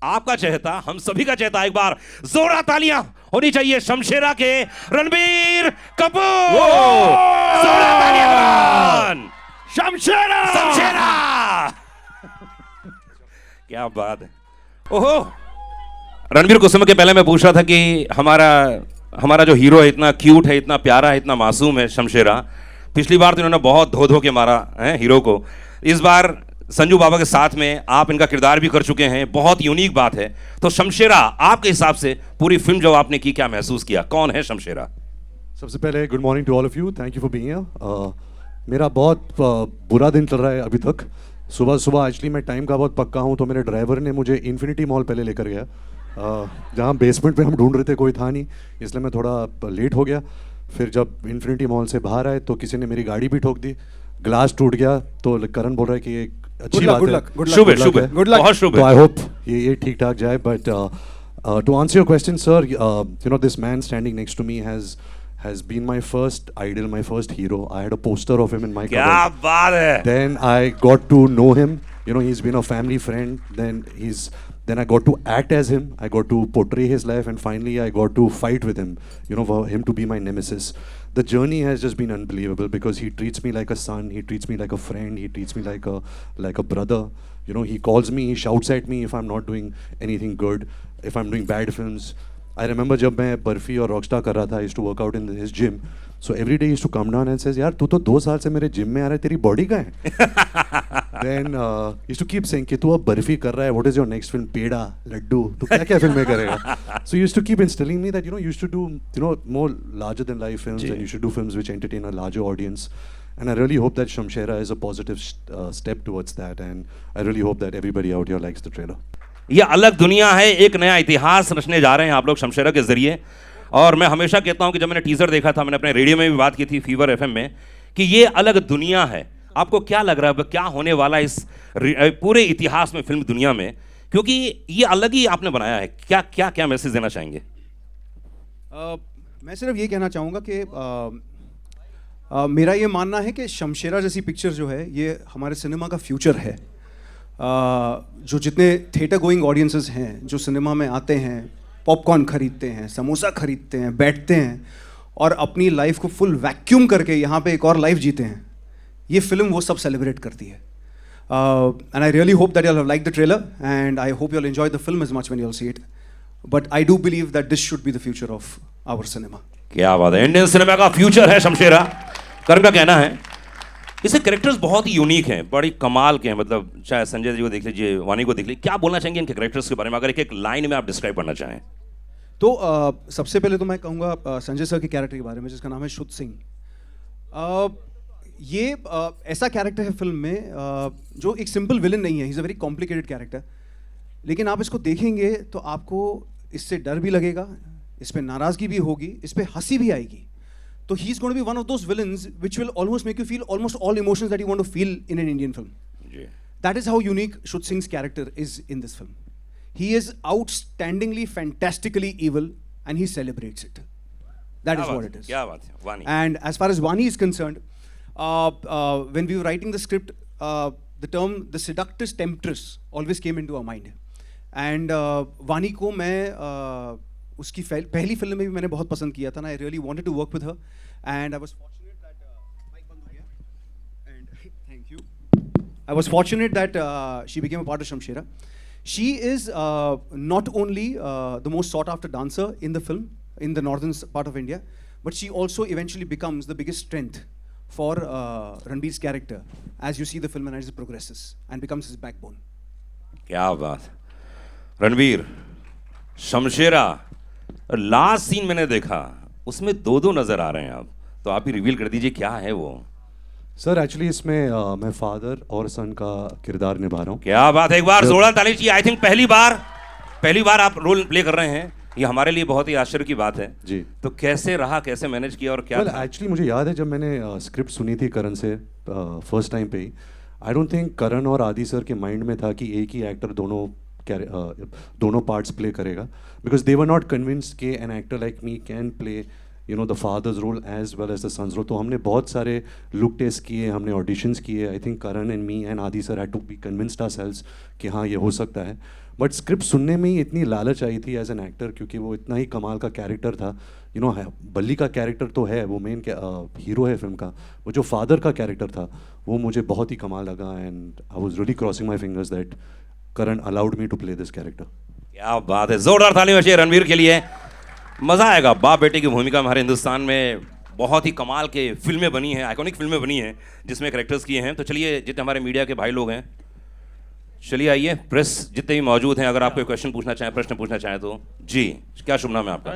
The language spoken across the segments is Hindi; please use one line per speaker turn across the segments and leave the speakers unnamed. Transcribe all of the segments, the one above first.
आपका चहेता, हम सभी का चहेता, एक बार जोरदार तालियां होनी चाहिए शमशेरा के रणबीर कपूर। जोरदार तालियां।
शमशेरा
शमशेरा क्या बात है। ओहो, रणबीर कुछ समय के पहले मैं पूछ रहा था कि हमारा जो हीरो है इतना क्यूट है, इतना प्यारा है, इतना मासूम है शमशेरा। पिछली बार तो इन्होंने बहुत धो धो के मारा है हीरो को, इस बार संजू बाबा के साथ में आप इनका किरदार भी कर चुके हैं, बहुत यूनिक बात है। तो शमशेरा आपके हिसाब से पूरी फिल्म जो आपने की, क्या महसूस किया, कौन है शमशेरा?
सबसे पहले good morning to all of you, thank you for being here. मेरा बहुत बुरा दिन चल रहा है अभी तक। सुबह सुबह एक्चुअली मैं टाइम का बहुत पक्का हूँ, तो मेरे ड्राइवर ने मुझे इन्फिनिटी मॉल पहले लेकर गया, जहाँ बेसमेंट पे हम ढूंढ रहे थे, कोई था नहीं, इसलिए मैं थोड़ा लेट हो गया। फिर जब इन्फिनिटी मॉल से बाहर आए तो किसी ने मेरी गाड़ी भी ठोक दी, ग्लास टूट गया। तो करण बोल रहा है कि ये अच्छी बात है,
शुभ है, शुभ है, बहुत शुभ है।
तो आई होप ये ठीक ठाक जाए। But to answer your question sir, you know this man standing next to me has been my first idol, my first hero. I had a poster of him in my
क्या
cupboard.
बात है।
Then I got to know him. You know, he's been a family friend. Then I got to act as him. I got to portray his life, and finally I got to fight with him. You know, for him to be my nemesis. The journey has just been unbelievable because he treats me like a son. He treats me like a friend. He treats me like a brother. You know, he calls me. He shouts at me if I'm not doing anything good. If I'm doing bad films. I remember जब मैं बर्फी और रॉकस्टार कर रहा था, I used to work out in his gym. So every day he used to come down and says, यार तू तो 2 साल से मेरे जिम में आ रहा है, तेरी बॉडी कहाँ है? Then he used to keep saying कि तू अब बर्फी कर रहा है, what is your next film? पेड़ा, लड्डू, तू क्या क्या फिल्में करेगा? So he used to keep instilling me that you know you should do more larger than life films, and you should do films which entertain a larger audience. And I really hope that Shamshera is a positive step towards that, and I really hope that everybody out here likes the trailer.
ये अलग दुनिया है, एक नया इतिहास रचने जा रहे हैं आप लोग शमशेरा के जरिए। और मैं हमेशा कहता हूं कि जब मैंने टीजर देखा था, मैंने अपने रेडियो में भी बात की थी, फीवर एफएम में, कि ये अलग दुनिया है। आपको क्या लग रहा है क्या होने वाला है इस पूरे इतिहास में, फिल्म दुनिया में, क्योंकि ये अलग ही आपने बनाया है। क्या क्या क्या मैसेज देना चाहेंगे?
मैं सिर्फ ये कहना चाहूँगा कि मेरा ये मानना है कि शमशेरा जैसी पिक्चर जो है ये हमारे सिनेमा का फ्यूचर है। जो जितने थिएटर गोइंग ऑडियंसेस हैं, जो सिनेमा में आते हैं, पॉपकॉर्न खरीदते हैं, समोसा खरीदते हैं, बैठते हैं और अपनी लाइफ को फुल वैक्यूम करके यहाँ पे एक और लाइफ जीते हैं, ये फिल्म वो सब सेलिब्रेट करती है। And I really hope that you have like the trailer, and I hope you will enjoy the film as much when you will see it. But I do believe that this should be the future of our cinema.
क्या बात है, इंडियन सिनेमा का फ्यूचर है शमशेरा, करण का कहना है। इसके कैरेक्टर्स बहुत ही यूनिक हैं, बड़ी कमाल के हैं। मतलब चाहे संजय जी को देख लीजिए, वानी को देख लीजिए, क्या बोलना चाहेंगे इनके कैरेक्टर्स के बारे में, अगर एक एक लाइन में आप डिस्क्राइब करना चाहें?
तो सबसे पहले तो मैं कहूँगा संजय सर के कैरेक्टर के बारे में, जिसका नाम है शुद्ध सिंह। ये ऐसा कैरेक्टर है फिल्म में जो एक सिंपल विलन नहीं है, he is a very complicated character. लेकिन आप इसको देखेंगे तो आपको इससे डर भी लगेगा, इस पर नाराज़गी भी होगी, इस पर हंसी भी आएगी। So he's going to be one of those villains which will almost make you feel almost all emotions that you want to feel in an Indian film. Yeah. That is how unique Shudd Singh's character is in this film. He is outstandingly, fantastically evil, and he celebrates it. That is what it is.
क्या बात है, वानी.
And as far as Vani is concerned, when we were writing the script, the term the seductress temptress always came into our mind. And Vani को मैं उसकी पहली फिल्म में भी मैंने बहुत पसंद किया था ना। I really wanted to work with her, and I was fortunate that mic बंद हो गया, and thank you. I was fortunate that she became a part of Shamshera. She is not only the most sought after dancer in the film in the northern part of India, but she also eventually becomes the biggest strength for Ranbir's character as you see the film and as it progresses and becomes his backbone.
क्या बात। रणबीर, शमशेरा लास्ट सीन मैंने देखा, उसमें दो नजर आ रहे हैं आप, तो आप ही रिवील कर दीजिए क्या है वो।
सर एक्चुअली इसमें मैं फादर और सन का किरदार निभा रहा हूँ।
क्या बात है, एक बार जोरदार ताली चाहिए। आई थिंक पहली बार आप रोल प्ले कर रहे हैं, ये हमारे लिए बहुत ही आश्चर्य की बात है
जी।
तो कैसे रहा, कैसे मैनेज किया और क्या?
एक्चुअली मुझे याद है जब मैंने स्क्रिप्ट सुनी थी करण से फर्स्ट टाइम पे ही, आई डोंट थिंक करण और आदि सर के माइंड में था कि एक ही एक्टर दोनों पार्ट्स प्ले करेगा, because they were not convinced कि an actor like me can play you know, the father's role as well as the son's role. तो हमने बहुत सारे look टेस्ट किए, हमने auditions किए. I think Karan and me and Adi sir had to be convinced ourselves कि हाँ ये हो सकता है. बट स्क्रिप्ट सुनने में ही इतनी लालच आई थी एज एन एक्टर, क्योंकि वो इतना ही कमाल का कैरेक्टर था. यू नो, बल्ली का कैरेक्टर तो है, वो मेन हीरो है फिल्म का. वो जो फादर का कैरेक्टर था वो मुझे बहुत ही कमाल लगा. And I was really crossing my fingers that Karan allowed me to play this character.
क्या बात है, जोरदार ताली बजाइए रणवीर के लिए. मजा आएगा. बाप बेटे की भूमिका हमारे हिंदुस्तान में बहुत ही कमाल के फिल्में बनी हैं, आइकॉनिक फिल्में बनी हैं जिसमें कैरेक्टर्स किए हैं. तो चलिए, जितने हमारे मीडिया के भाई लोग हैं, चलिए आइए. प्रेस जितने भी मौजूद हैं, अगर आप कोई क्वेश्चन पूछना चाहें, प्रश्न पूछना चाहें तो जी. क्या शुभ नाम है आपका?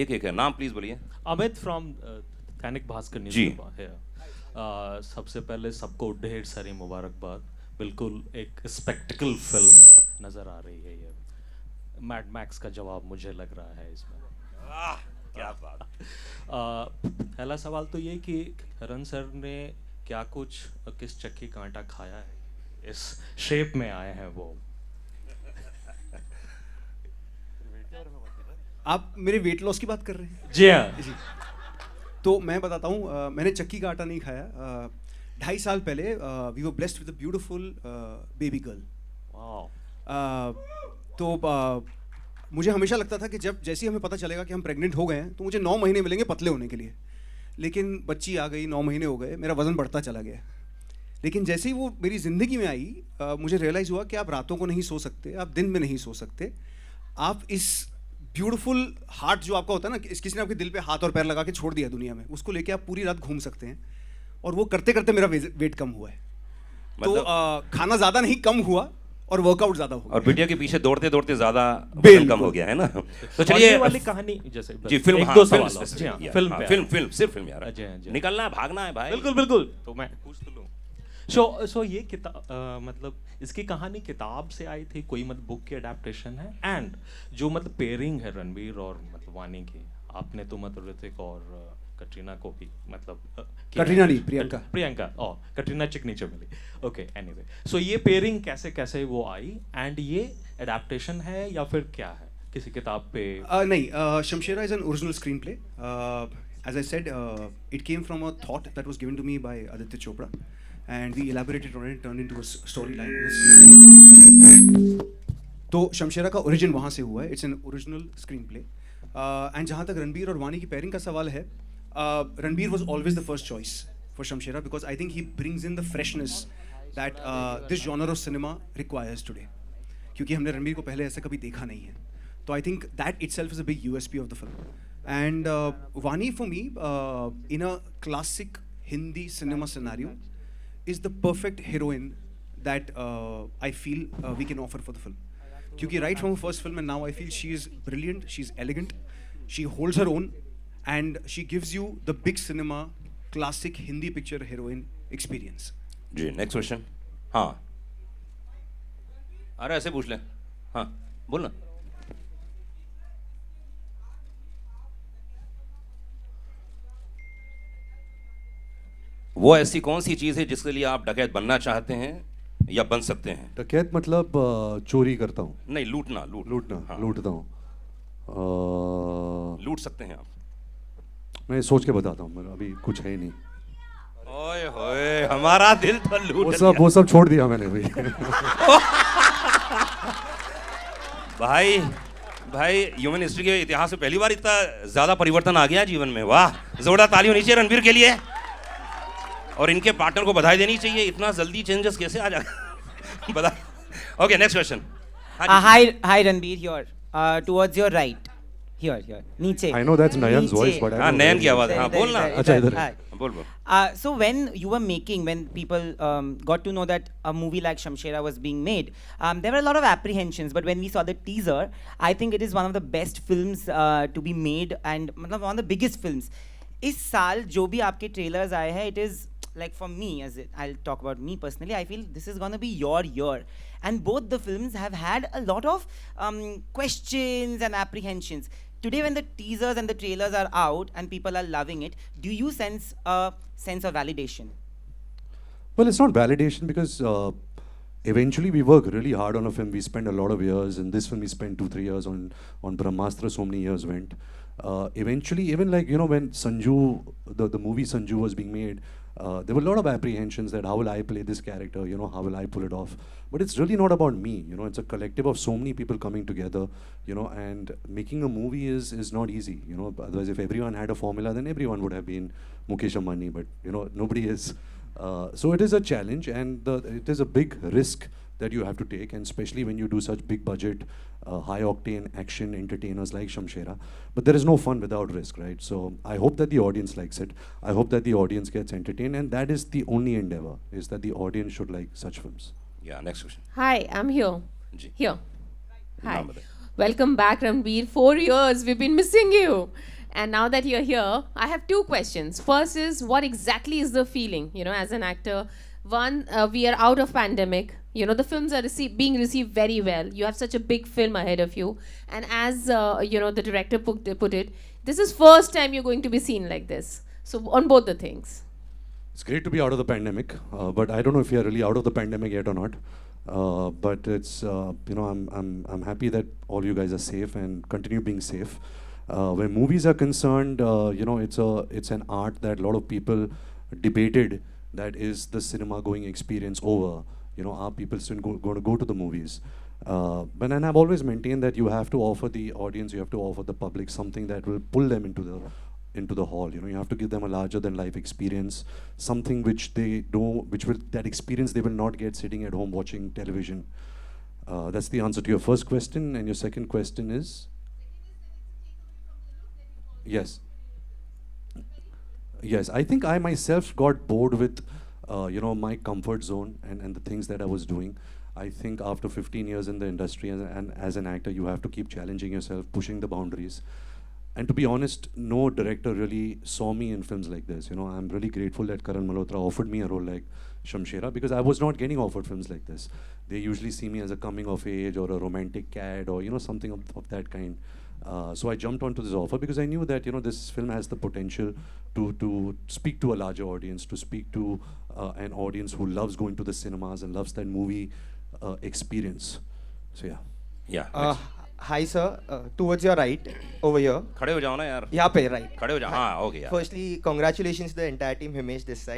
एक एक है नाम, प्लीज बोलिए.
अमित फ्रॉम दैनिक भास्कर न्यूज़पेपर है. सबसे पहले सबको ढेर सारी मुबारकबाद. बिल्कुल एक स्पेक्टिकल फिल्म नज़र आ रही है. ये मैड मैक्स का जवाब मुझे लग रहा है इसमें.
क्या बात.
पहला सवाल तो ये कि करण सर ने क्या कुछ किस चक्की का आटा खाया है, इस शेप में आए हैं वो.
आप मेरे वेट लॉस की बात कर रहे हैं?
जी हाँ.
जी. तो मैं बताता हूँ, मैंने चक्की का आटा नहीं खाया. 2.5 साल पहले we were blessed with a beautiful baby girl. तो मुझे हमेशा लगता था कि जैसे ही हमें पता चलेगा कि हम प्रेग्नेंट हो गए हैं तो मुझे 9 महीने मिलेंगे पतले होने के लिए. लेकिन बच्ची आ गई, 9 महीने हो गए, मेरा वज़न बढ़ता चला गया. लेकिन जैसे ही वो मेरी ज़िंदगी में आई, मुझे रियलाइज़ हुआ कि आप रातों को नहीं सो सकते, आप दिन में नहीं सो सकते. आप इस ब्यूटीफुल हार्ट जो आपका होता है ना, किसी ने आपके दिल पे हाथ और पैर लगा के छोड़ दिया दुनिया में, उसको लेके आप पूरी रात घूम सकते हैं. और वो करते करते मेरा वेट कम हुआ है. तो खाना ज़्यादा नहीं कम हुआ और वर्कआउट ज़्यादा हुआ.
और बिटिया के पीछे दौड़ते दौड़ते ज़्यादा वजन कम हो गया है ना. तो चलिए
वाली कहानी जैसे
जी. फिल्म,
एक
हाँ,
दो
फिल्म,
सवाल
फिल्म,
फिल्म
हाँ,
पे
फिल्म सिर्फ फिल्म यार.
जी, जी.
निकलना है, भागना है भाई.
बिल्कुल बिल्कुल. तो मैं पूछ तो लूँ. सो ये किताब मतलब इसकी कहानी किताब से आई थी, कोई मतलब बुक की अडेप्टेशन है? एंड जो मतलब पेयरिंग है रणवीर और मतलब वानी की, आपने तो मतलब ऋतिक और कटरीना को भी मतलब
कटरीना नहीं, प्रियंका
और कटरीना चिकनी चमेली. Okay, anyway. सो ये पेयरिंग कैसे कैसे वो आई, एंड ये अडेप्टेशन है या फिर क्या है किसी किताब पे?
नहीं, Shamshera is an original screen play. As I said, it came from a thought that was given to me by Aditya Chopra, and we elaborated on it, turned into a storyline. तो शमशेरा का ओरिजिन वहाँ से हुआ है. It's an original screen play. And जहाँ तक रणबीर और वानी की पेयरिंग का सवाल है, Ranbir was always the first choice for Shamshera because I think he brings in the freshness that this genre of cinema requires today. क्योंकि हमने रणबीर को पहले ऐसा कभी देखा नहीं है. तो I think that itself is a big USP of the film. And Vani for me, in a classic Hindi cinema scenario, is the perfect heroine that I feel we can offer for the film. Because right from her first film and now I feel she is brilliant, she's elegant, she holds her own, and she gives you the big cinema, classic Hindi picture heroine experience.
जी. Next question. हाँ, अरे ऐसे पूछ लें. हाँ, बोलना. वो ऐसी कौन सी चीज़ है जिसके लिए आप डकैत बनना चाहते हैं या बन सकते हैं?
डकैत मतलब चोरी करता हूँ.
नहीं, लूटना. हाँ.
लूटता हूँ.
लूट सकते हैं आप.
मैं सोच के बताता हूँ, मेरा अभी कुछ है ही नहीं.
ओए होए, हमारा दिल तो लूट
वो सब छोड़ दिया मैंने भाई.
भाई ह्यूमन हिस्ट्री के इतिहास में पहली बार इतना ज़्यादा परिवर्तन आ गया जीवन में. वाह, जोरदार ताली होनी चाहिए रणवीर के लिए. और इनके पार्टनर को बधाई देनी चाहिए. इतना जल्दी चेंजेस कैसे आ जाए. बधाई. Okay, next question.
Hi Ranbir, here. Towards your right. Here. नीचे.
I know that's Nayan's voice, but
हाँ, नयन की आवाज़. हाँ, बोलना.
अच्छा, इधर.
बोल.
So when you were making, when people got to know that a movie like Shamshera was being made, there were a lot of apprehensions. But when we saw the teaser, I think it is one of the best films to be made, and मतलब one of the biggest films. इस साल जो भी आपके trailers आए हैं, it is like for me, I'll talk about me personally, I feel this is gonna be your year. And both the films have had a lot of questions and apprehensions. Today when the teasers and the trailers are out and people are loving it, do you sense a sense of validation?
Well, it's not validation because eventually we work really hard on a film. We spend a lot of years. In this film, we spent 2-3 years on Brahmastra. So many years went. Eventually, even like when Sanju, the movie Sanju was being made, there were a lot of apprehensions that how will I play this character? How will I pull it off? But it's really not about me. It's a collective of so many people coming together. And making a movie is not easy. Otherwise, if everyone had a formula, then everyone would have been Mukesh Ambani. But nobody is. So it is a challenge, and it is a big risk that you have to take, and especially when you do such big budget, high octane action entertainers like Shamshera. But there is no fun without risk, right? So I hope that the audience likes it. I hope that the audience gets entertained, and that is the only endeavor, is that the audience should like such films.
Yeah, next question.
Hi, I'm here.
Ji.
Here. Hi.
नाम बताइए.
Welcome back, Ranbir. 4 years, we've been missing you. And now that you're here, I have 2 questions. First is, what exactly is the feeling, as an actor? One, we are out of pandemic. The films are being received very well. You have such a big film ahead of you. And as, the director put it, this is first time you're going to be seen like this. So on both the things.
It's great to be out of the pandemic, but I don't know if we are really out of the pandemic yet or not. But it's I'm happy that all you guys are safe and continue being safe. When movies are concerned, it's an art that a lot of people debated. That is the cinema going experience over? Are people still going to go to the movies? And I've always maintained that you have to offer the audience, you have to offer the public something that will pull them into the hall. You have to give them a larger than life experience, something which that experience they will not get sitting at home watching television. That's the answer to your first question. And your second question is? Yes. Yes, I think I myself got bored with my comfort zone and the things that I was doing. I think after 15 years in the industry and as an actor, you have to keep challenging yourself, pushing the boundaries. And to be honest, no director really saw me in films like this. I'm really grateful that Karan Malhotra offered me a role like Shamshera, because I was not getting offered films like this. They usually see me as a coming of age or a romantic cad or something of that kind. So I jumped onto this offer because I knew that this film has the potential to speak to a larger audience, to speak to an audience who loves going to the cinemas and loves that movie experience. So yeah.
Yeah.
Uh, Hi sir, towards your right, over here.
खड़े हो जाओ ना यार.
यहाँ पे right.
खड़े हो जाओ. हाँ, okay यार.
Firstly, congratulations to the entire team, Himesh this side.